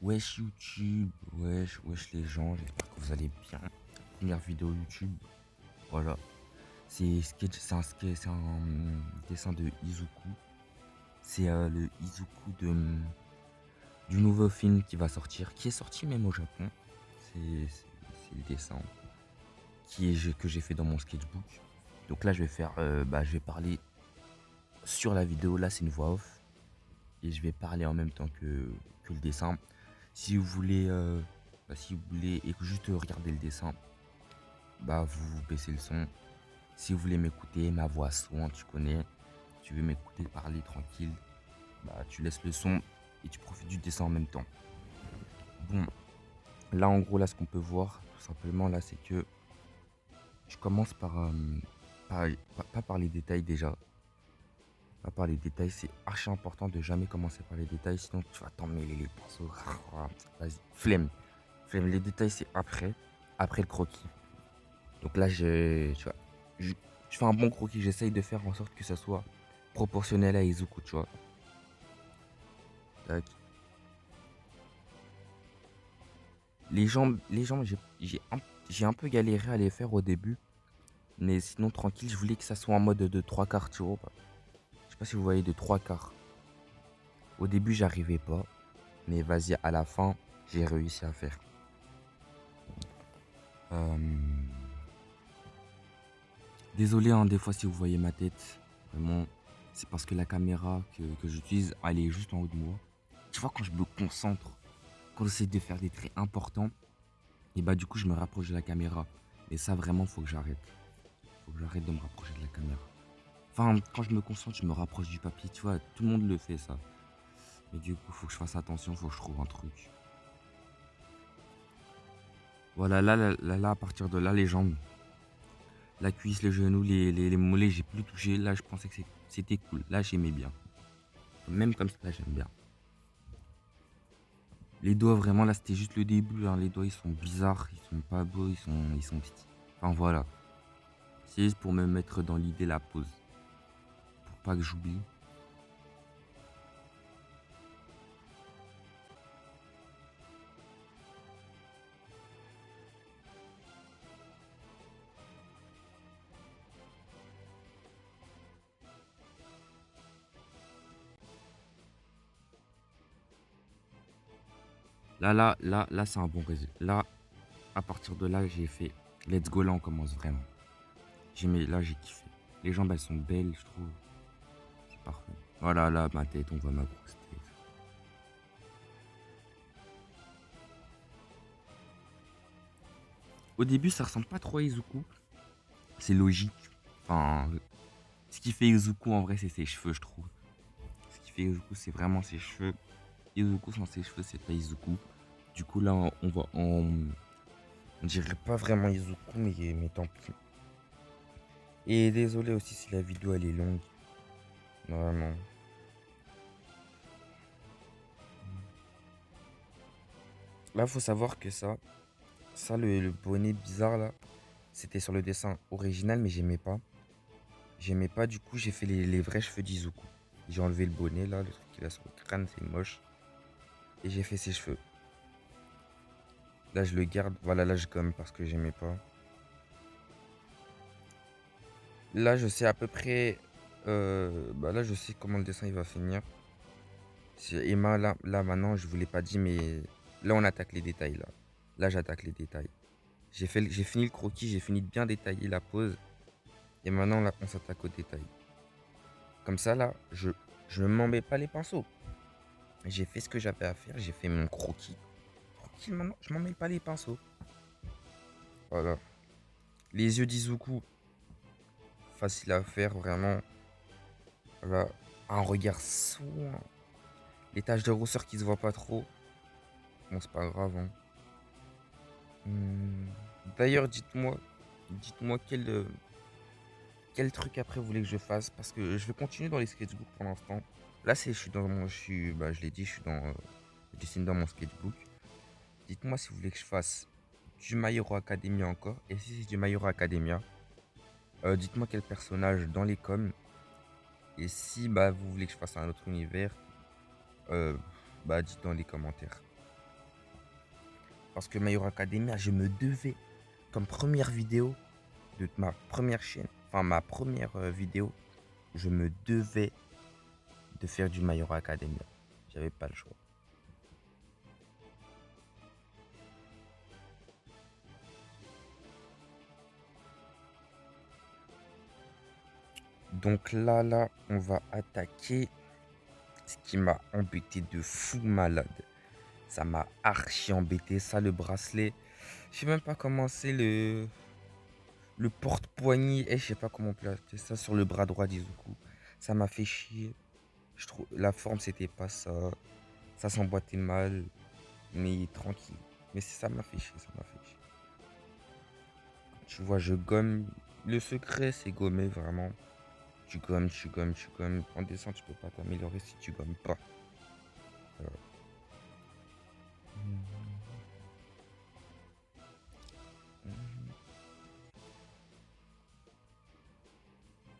Wesh YouTube, wesh les gens, j'espère que vous allez bien. Première vidéo YouTube, voilà. C'est un dessin de Izuku. C'est le Izuku du nouveau film qui va sortir, qui est sorti même au Japon. C'est le dessin que j'ai fait dans mon sketchbook. Donc là je vais faire, je vais parler sur la vidéo, là c'est une voix off. Et je vais parler en même temps que le dessin. Si vous voulez, si vous voulez et que juste regarder le dessin, vous baissez le son. Si vous voulez m'écouter, ma voix son, tu connais. Tu veux m'écouter parler tranquille, tu laisses le son et tu profites du dessin en même temps. Bon, là en gros, là ce qu'on peut voir, tout simplement, là c'est que je commence pas par les détails déjà. Pas par les détails, c'est archi important de jamais commencer par les détails, sinon tu vas t'emmêler les pinceaux. Vas-y, flemme. Flemme, les détails c'est après le croquis. Donc là, tu vois, je fais un bon croquis, j'essaye de faire en sorte que ça soit proportionnel à Izuku, tu vois. Tac. Les jambes, j'ai un peu galéré à les faire au début. Mais sinon, tranquille, je voulais que ça soit en mode de 3/4, tu vois. Je sais pas si vous voyez de 3/4. Au début, j'arrivais pas. Mais vas-y, à la fin, j'ai réussi à faire. Euh, Désolé, hein, des fois, si vous voyez ma tête. Vraiment, c'est parce que la caméra que j'utilise, elle est juste en haut de moi. Tu vois, quand je me concentre, quand j'essaie de faire des traits importants, et du coup, je me rapproche de la caméra. Et ça, vraiment, faut que j'arrête. Faut que j'arrête de me rapprocher de la caméra. Enfin, quand je me concentre, je me rapproche du papier, tu vois, tout le monde le fait, ça. Mais du coup, faut que je fasse attention, faut que je trouve un truc. Voilà, là, à partir de là, les jambes, la cuisse, les genoux, les mollets, j'ai plus touché. Là, je pensais que c'était cool. Là, j'aimais bien. Même comme ça, là, j'aime bien. Les doigts, vraiment, là, c'était juste le début. Hein. Les doigts, ils sont bizarres, ils sont pas beaux, ils sont petits. Enfin, voilà. C'est juste pour me mettre dans l'idée la pose. Pour pas que j'oublie. Là, c'est un bon résultat. Là, à partir de là, j'ai fait let's go, là, on commence vraiment. Là, j'ai kiffé. Les jambes, elles sont belles, je trouve. C'est parfait. Voilà, là, ma tête, on voit ma grosse tête. Au début, ça ressemble pas trop à Izuku. C'est logique. Enfin, ce qui fait Izuku, en vrai, c'est ses cheveux, je trouve. Ce qui fait Izuku, c'est vraiment ses cheveux. Izuku sans ses cheveux, c'est pas Izuku. Du coup, là, on dirait pas vraiment Izuku, mais tant pis. Et désolé aussi si la vidéo, elle est longue. Vraiment. Là, faut savoir que le bonnet bizarre, là, c'était sur le dessin original, mais j'aimais pas. J'aimais pas, du coup, j'ai fait les vrais cheveux d'Izuku. J'ai enlevé le bonnet, là, le truc qu'il a sur le crâne, c'est moche. Et j'ai fait ses cheveux. Là, je le garde. Voilà, là, je gomme parce que j'aimais pas. Là, je sais à peu près. Là, je sais comment le dessin il va finir. C'est Emma, là, maintenant, je vous l'ai pas dit, mais là, on attaque les détails, là. Là, j'attaque les détails. J'ai fini le croquis, j'ai fini de bien détailler la pose. Et maintenant, là, on s'attaque aux détails. Comme ça, là, je m'en mets pas les pinceaux. J'ai fait ce que j'avais à faire, j'ai fait mon croquis. Tranquille, maintenant, je m'en mets pas les pinceaux. Voilà. Les yeux d'Izuku, facile à faire, vraiment. Voilà. Un regard soin. Les taches de rousseur qui se voient pas trop. Bon, c'est pas grave, hein. D'ailleurs, dites-moi quel truc après vous voulez que je fasse, parce que je vais continuer dans les sketchbooks pour l'instant. Là, je suis dans mon, je l'ai dit, je dessine dans mon sketchbook. Dites-moi si vous voulez que je fasse du My Hero Academia encore, et si c'est du My Hero Academia, dites-moi quel personnage dans les coms, et si vous voulez que je fasse un autre univers, dites dans les commentaires. Parce que My Hero Academia, je me devais, comme première vidéo de ma première chaîne, enfin ma première vidéo, je me devais de faire du My Hero Academia. J'avais pas le choix. Donc là, on va attaquer ce qui m'a embêté de fou malade. Ça m'a archi embêté, ça, le bracelet. Je sais même pas comment c'est le porte-poignée. Je sais pas comment placer ça sur le bras droit d'Izuku. Ça m'a fait chier. Je trouve la forme, c'était pas ça. Ça s'emboîtait mal, mais tranquille. Mais ça m'a fait chier, ça m'a fait chier. Tu vois, je gomme. Le secret, c'est gommer vraiment. Tu gommes, tu gommes, tu gommes. En descente, tu peux pas t'améliorer si tu gommes pas. Euh,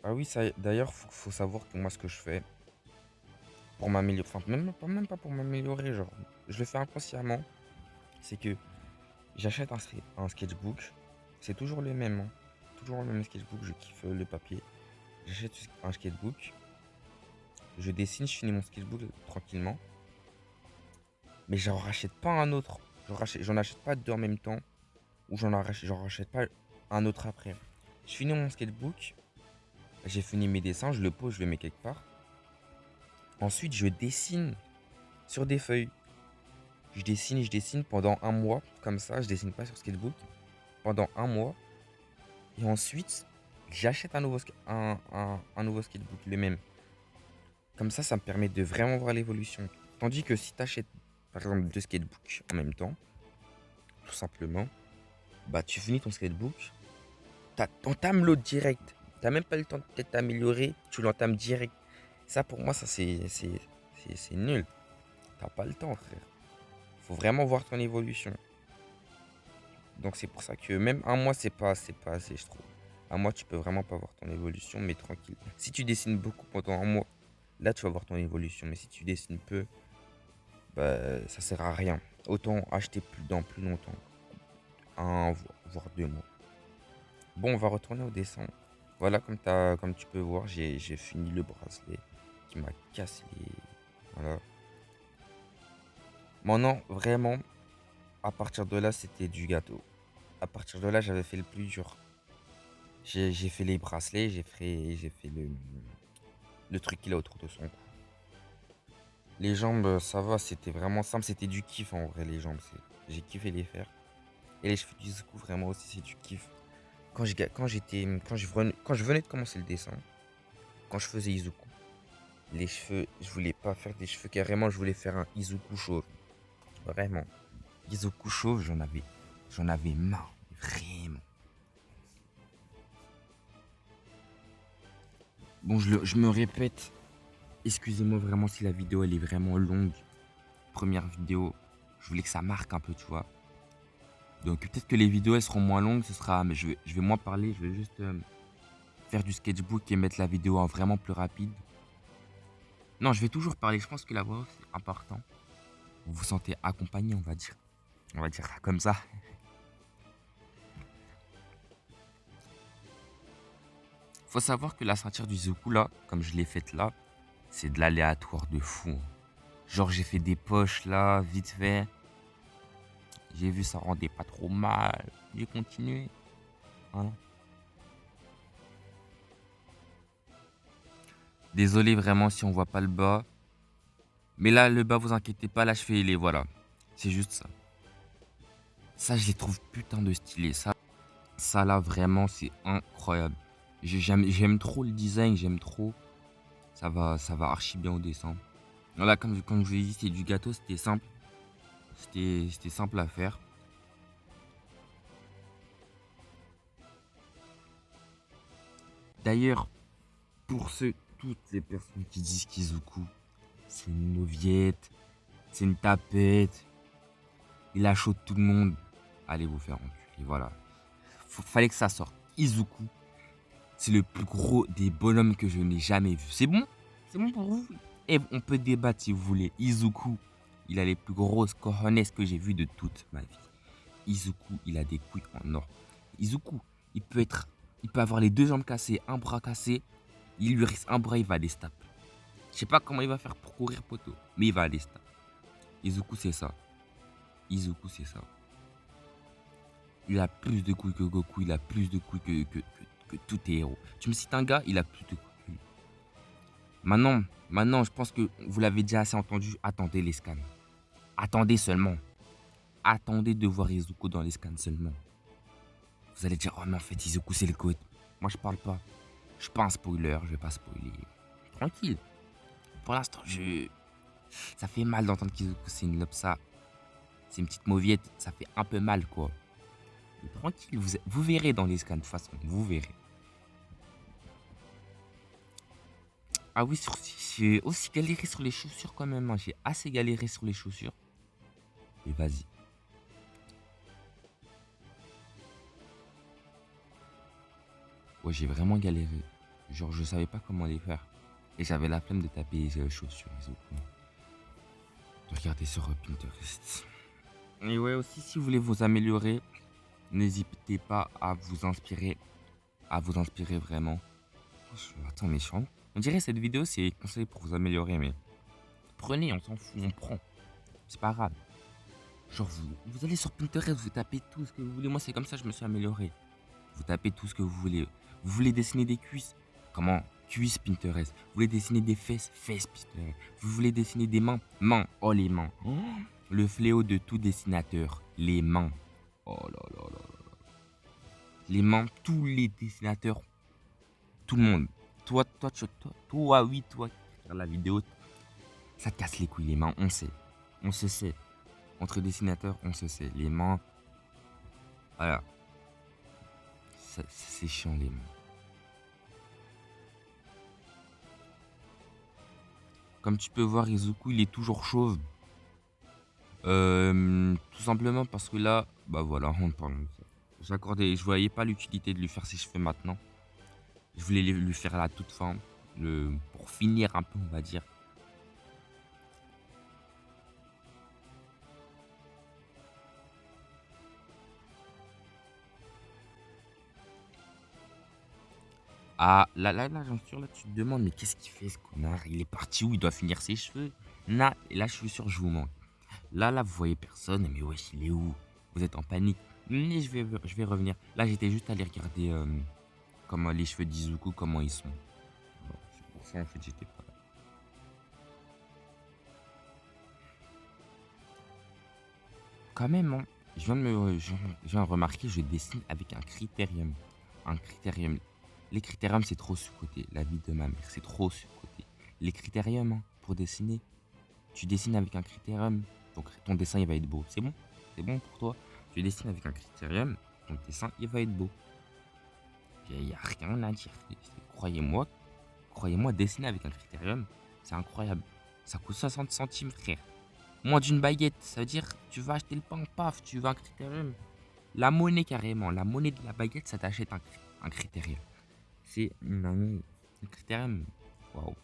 Ah oui, ça, d'ailleurs, faut savoir que moi, ce que je fais pour m'améliorer, enfin, même pas pour m'améliorer, genre, je le fais inconsciemment, c'est que j'achète un sketchbook, c'est toujours le même, hein. Toujours le même sketchbook, je kiffe le papier. J'achète un sketchbook, je dessine, je finis mon sketchbook tranquillement, mais j'en rachète pas un autre. J'en achète pas deux en même temps, ou j'en rachète pas un autre après. Je finis mon sketchbook, j'ai fini mes dessins, je le pose, je le mets quelque part. Ensuite, je dessine sur des feuilles. Je dessine pendant un mois, comme ça, je dessine pas sur sketchbook, pendant un mois. Et ensuite, j'achète un nouveau sketchbook, le même. Comme ça me permet de vraiment voir l'évolution. Tandis que si tu achètes, par exemple, deux sketchbooks en même temps, tout simplement, bah tu finis ton sketchbook, t'entames l'autre direct. T'as même pas le temps de peut-être t'améliorer, tu l'entames direct. Ça, pour moi, ça c'est nul. T'as pas le temps, frère. Faut vraiment voir ton évolution. Donc c'est pour ça que même un mois, c'est pas assez, je trouve. Un mois, tu peux vraiment pas voir ton évolution, mais tranquille. Si tu dessines beaucoup pendant un mois, là, tu vas voir ton évolution. Mais si tu dessines peu, bah, ça sert à rien. Autant acheter dans plus longtemps. Voire 2 mois. Bon, on va retourner au dessin. Voilà, comme tu peux voir, j'ai fini le bracelet qui m'a cassé. Voilà. Maintenant, vraiment, à partir de là, c'était du gâteau. À partir de là, j'avais fait le plus dur. J'ai fait les bracelets, j'ai fait le truc qu'il a autour de son cou. Les jambes, ça va, c'était vraiment simple, c'était du kiff en vrai, les jambes. J'ai kiffé les faire. Et les cheveux du Zuko, vraiment aussi, c'est du kiff. Quand je venais de commencer le dessin, quand je faisais Izuku, les cheveux, je voulais pas faire des cheveux carrément, je voulais faire un Izuku chauve. Vraiment. Izuku chauve, j'en avais marre. Vraiment. Bon, je me répète. Excusez-moi vraiment si la vidéo elle est vraiment longue. Première vidéo, je voulais que ça marque un peu, tu vois. Donc peut-être que les vidéos elles seront moins longues, mais je vais moins parler, je vais juste faire du sketchbook et mettre la vidéo en vraiment plus rapide. Non, je vais toujours parler, je pense que la voix off, c'est important. Vous vous sentez accompagné, on va dire. On va dire ça comme ça. Faut savoir que la ceinture du Zuku là, comme je l'ai faite là, c'est de l'aléatoire de fou. Genre j'ai fait des poches là, vite fait. J'ai vu ça rendait pas trop mal. J'ai continué. Voilà. Désolé vraiment si on voit pas le bas. Mais là, le bas, vous inquiétez pas, là je fais les voilà. C'est juste ça. Ça, je les trouve putain de stylé. Ça là, vraiment, c'est incroyable. J'aime trop le design, j'aime trop. Ça va archi bien au dessin. Voilà, comme je vous ai dit, c'est du gâteau, c'était simple. C'était simple à faire. D'ailleurs, pour toutes les personnes qui disent qu'Izuku, c'est une mauviette, c'est une tapette, il a chaud tout le monde, allez vous faire enculer, voilà. Fallait que ça sorte. Izuku, c'est le plus gros des bonhommes que je n'ai jamais vu. C'est bon? C'est bon pour vous? Et on peut débattre si vous voulez. Izuku, il a les plus grosses cojones que j'ai vues de toute ma vie. Izuku, il a des couilles en or. Izuku, il peut avoir les 2 jambes cassées, un bras cassé. Il lui reste un bras, il va à des stapes. Je sais pas comment il va faire pour courir, poteau, mais il va à des stapes. Izuku, c'est ça. Izuku, c'est ça. Il a plus de couilles que Goku, il a plus de couilles que tous tes héros. Tu me cites un gars, il a plus de couilles que lui. Maintenant, je pense que vous l'avez déjà assez entendu. Attendez les scans. Attendez seulement. Attendez de voir Izuku dans les scans seulement. Vous allez dire, oh mais en fait Izuku c'est le code. Moi je parle pas. Je suis pas un spoiler, je vais pas spoiler. Tranquille. Pour l'instant, ça fait mal d'entendre qu'Izuku c'est une lopsa. C'est une petite mauviette, ça fait un peu mal quoi. Mais tranquille, vous verrez dans les scans de toute façon, vous verrez. Ah oui, j'ai aussi galéré sur les chaussures quand même. Hein. J'ai assez galéré sur les chaussures. Et vas-y. Ouais, j'ai vraiment galéré. Genre, je savais pas comment les faire. Et j'avais la flemme de taper les chaussures Izuku. De regarder sur Pinterest. Et ouais, aussi, si vous voulez vous améliorer, n'hésitez pas à vous inspirer. À vous inspirer vraiment. Attends, méchant. On dirait cette vidéo, c'est conseil pour vous améliorer, mais prenez, on s'en fout, on prend. C'est pas grave. Genre, vous allez sur Pinterest, vous tapez tout ce que vous voulez. Moi, c'est comme ça que je me suis amélioré. Vous tapez tout ce que vous voulez. Vous voulez dessiner des cuisses? Comment? Cuisses Pinterest. Vous voulez dessiner des fesses? Fesses Pinterest. Vous voulez dessiner des mains? Mains. Oh, les mains. Oh, le fléau de tout dessinateur. Les mains. Oh là là là là. Les mains, tous les dessinateurs. Tout le monde. Toi, qui regarde la vidéo. Ça te casse les couilles, les mains. On sait. On se sait. Entre dessinateurs, on se sait. Les mains. Voilà. C'est chiant, les mains. Comme tu peux voir, Izuku, il est toujours chauve. Tout simplement parce que là, bah voilà, on parle de ça. Je voyais pas l'utilité de lui faire ses cheveux maintenant. Je voulais lui faire la toute fin. Pour finir un peu, on va dire. Ah, là, j'en suis sûr, là, tu te demandes, mais qu'est-ce qu'il fait, ce connard? Il est parti où? Il doit finir ses cheveux? Là, je suis sûr, je vous manque. Là, vous voyez personne, mais wesh, il est où? Vous êtes en panique. Mais je vais revenir. Là, j'étais juste allé regarder comment les cheveux d'Izuku, comment ils sont. Bon, c'est pour ça, en fait, j'étais pas là. Quand même, hein, je viens de remarquer, je dessine avec un critérium. Un critérium. Les critériums, c'est trop sous-côté. La vie de ma mère, c'est trop sous-côté. Les critériums, hein, pour dessiner, tu dessines avec un critérium, donc ton dessin, il va être beau. C'est bon? C'est bon pour toi? Tu dessines avec un critérium, ton dessin, il va être beau. Il n'y a rien à dire. Croyez-moi, dessiner avec un critérium, c'est incroyable. Ça coûte 60 centimes, frère. Moins d'une baguette, ça veut dire tu vas acheter le pain, paf, tu veux un critérium. La monnaie carrément, la monnaie de la baguette, ça t'achète un critérium. C'est un critérium. Waouh.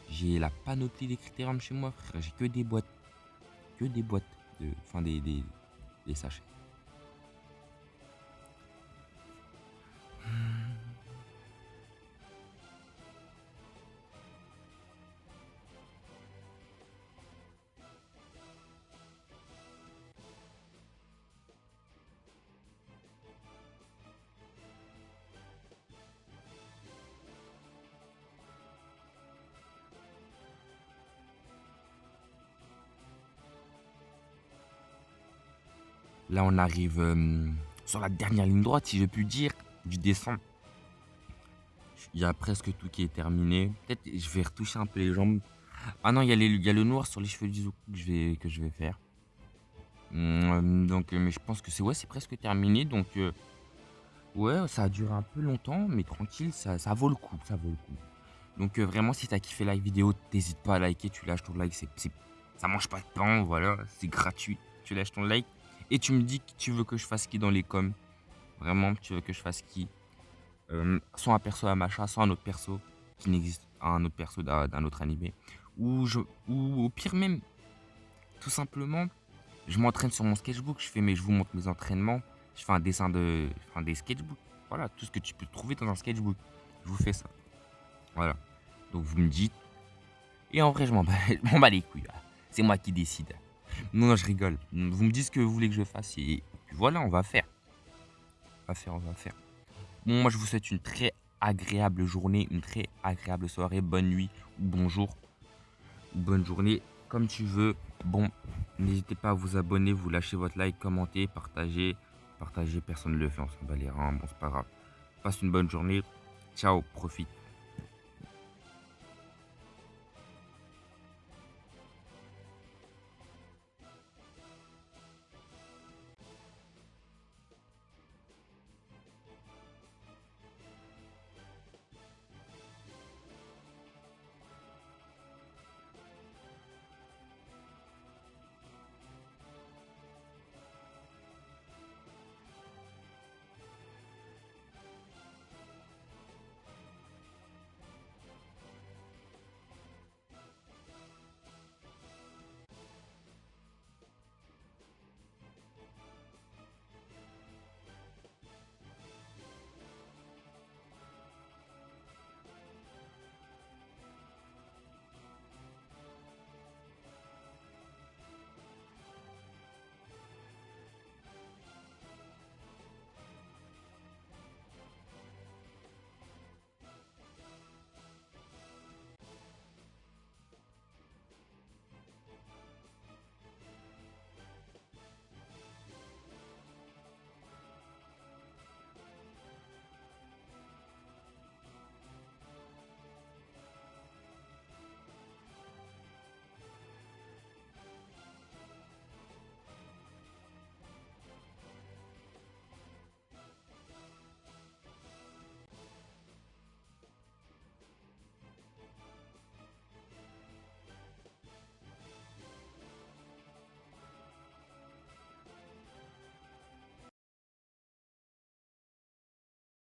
J'ai la panoplie des critériums chez moi, frère. J'ai que des boîtes. Que des boîtes. Enfin, des sachets. Là, on arrive sur la dernière ligne droite, si je puis dire, du dessin. Il y a presque tout qui est terminé. Peut-être je vais retoucher un peu les jambes. Ah non, il y a le noir sur les cheveux d'Izuku que je vais faire. Donc, mais je pense que c'est presque terminé. Donc, ouais, ça a duré un peu longtemps, mais tranquille, ça vaut le coup. Ça vaut le coup. Donc, vraiment, si t'as kiffé la vidéo, n'hésite pas à liker. Tu lâches ton like. Ça mange pas de pain, voilà. C'est gratuit. Tu lâches ton like. Et tu me dis que tu veux que je fasse qui dans les coms. Vraiment, tu veux que je fasse qui. Soit un perso à Macha, soit un autre perso qui n'existe, un autre perso d'un autre animé. Ou au pire même, tout simplement, Je m'entraîne sur mon sketchbook, je vous montre mes entraînements, je fais un dessin enfin, des sketchbooks. Voilà, tout ce que tu peux trouver dans un sketchbook. Je vous fais ça. Voilà. Donc vous me dites. Et en vrai, je m'en bats, je m'en bats les couilles. Là. C'est moi qui décide. Non, non, je rigole. Vous me dites ce que vous voulez que je fasse. Et puis voilà, on va faire. On va faire. Bon, moi, je vous souhaite une très agréable journée, une très agréable soirée, bonne nuit ou bonjour. Bonne journée, comme tu veux. Bon, n'hésitez pas à vous abonner, vous lâchez votre like, commentez, partagez. Partagez, personne ne le fait, on s'en bat les reins. Bon, c'est pas grave. Passe une bonne journée. Ciao, profite.